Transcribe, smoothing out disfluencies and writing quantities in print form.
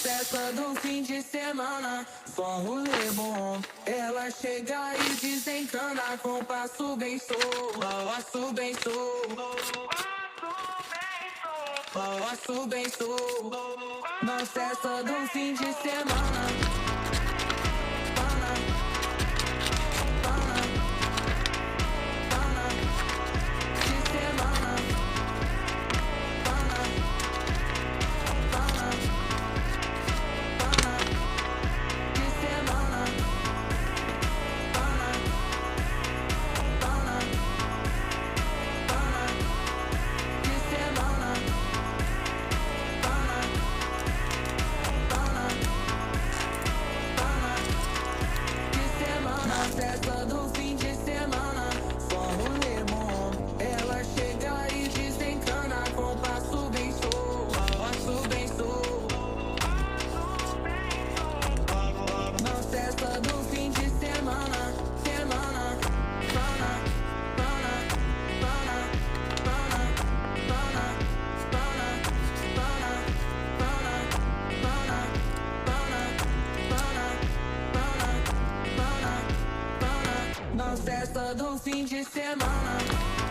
festa do fim de semana, só um rolê bom. Ela chega e desencana com passo bem solto, passo bem solto, passo bem solto. Na festa do fim de semana. Festa do fim de semana, só rolê bom. Ela chega e desencana com passo bem solto, passo bem solto. Na festa do fim de semana, semana, pana, pana, pana, pana, pana, pana, pana, pana, pana, pana, pana, pana, pana. Na festa do fim de semana.